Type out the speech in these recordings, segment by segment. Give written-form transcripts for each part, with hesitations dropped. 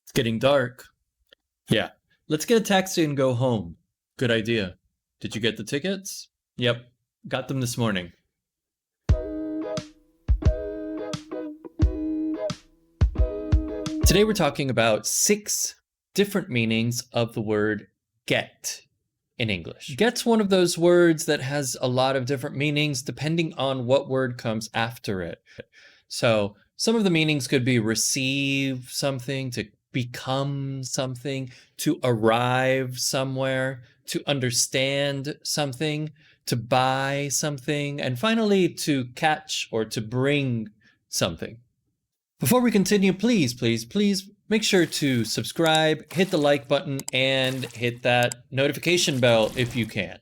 It's getting dark. Yeah. Let's get a taxi and go home. Good idea. Did you get the tickets? Yep. Got them this morning. Today we're talking about 6 different meanings of the word get in English. Get's one of those words that has a lot of different meanings depending on what word comes after it. So some of the meanings could be receive something, to become something, to arrive somewhere, to understand something, to buy something, and finally to catch or to bring something. Before we continue, please make sure to subscribe, hit the like button, and hit that notification bell if you can.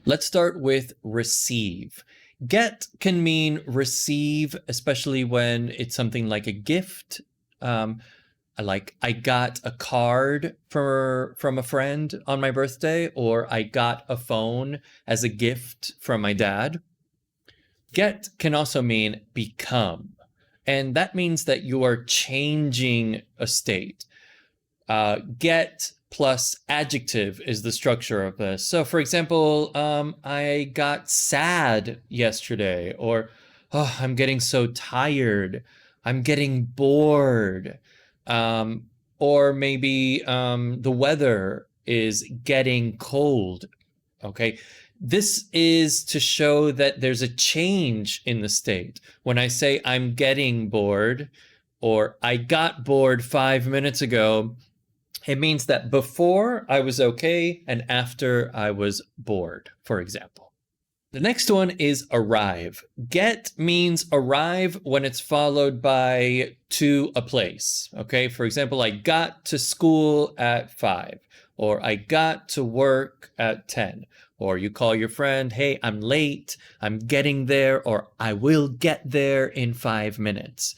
Let's start with receive. Get can mean receive, especially when it's something like a gift. I got a card from a friend on my birthday, or I got a phone as a gift from my dad. Get can also mean become. And that means that you are changing a state. Get plus adjective is the structure of this. So for example, I got sad yesterday, or I'm getting so tired. I'm getting bored. Or maybe the weather is getting cold. Okay. This is to show that there's a change in the state. When I say I'm getting bored, or I got bored 5 minutes ago, it means that before I was okay and after I was bored, for example. The next one is arrive. Get means arrive when it's followed by to a place. Okay, for example, I got to school at 5, or I got to work at 10. Or you call your friend, hey, I'm late, I'm getting there, or I will get there in 5 minutes.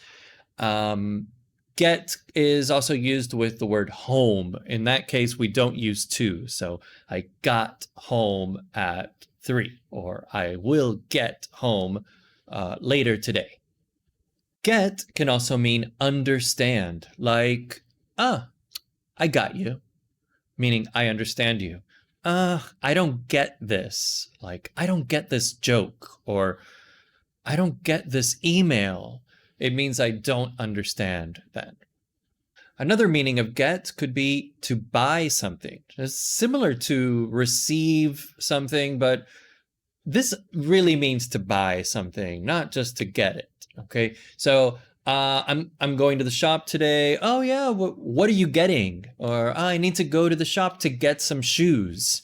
Get is also used with the word home. In that case, we don't use to. So I got home at 3, or I will get home later today. Get can also mean understand, like, I got you, meaning I understand you. I don't get this, like, I don't get this joke, or I don't get this email. It means I don't understand that. Another meaning of get could be to buy something. It's similar to receive something, but this really means to buy something, not just to get it. Okay, so I'm going to the shop today. Oh yeah, what are you getting? Or I need to go to the shop to get some shoes.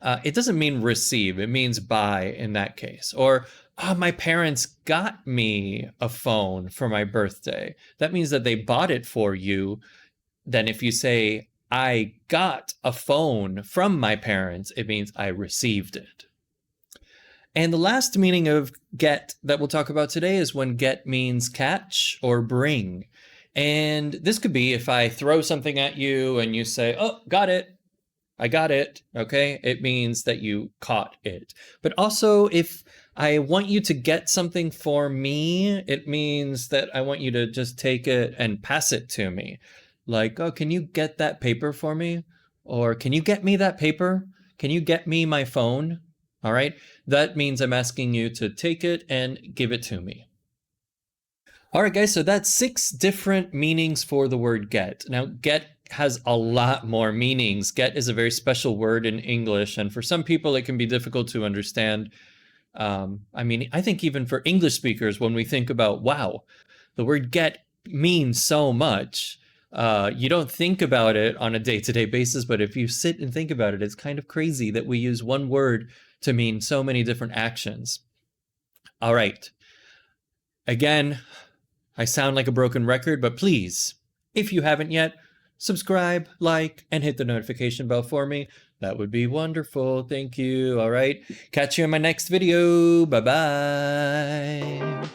It doesn't mean receive, it means buy in that case. Or my parents got me a phone for my birthday. That means that they bought it for you. Then if you say, I got a phone from my parents, it means I received it. And the last meaning of get that we'll talk about today is when get means catch or bring. And this could be if I throw something at you and you say, oh, got it. I got it. Okay. It means that you caught it. But also if I want you to get something for me, it means that I want you to just take it and pass it to me. Like, oh, can you get that paper for me? Or can you get me that paper? Can you get me my phone? All right. That means I'm asking you to take it and give it to me. All right, guys. So that's 6 different meanings for the word get. Now, get has a lot more meanings. Get is a very special word in English. And for some people, it can be difficult to understand. I think even for English speakers, when we think about, wow, the word get means so much. You don't think about it on a day-to-day basis, but if you sit and think about it, it's kind of crazy that we use one word to mean so many different actions. All right. Again, I sound like a broken record, but please, if you haven't yet, subscribe, like, and hit the notification bell for me. That would be wonderful. Thank you. All right. Catch you in my next video. Bye-bye.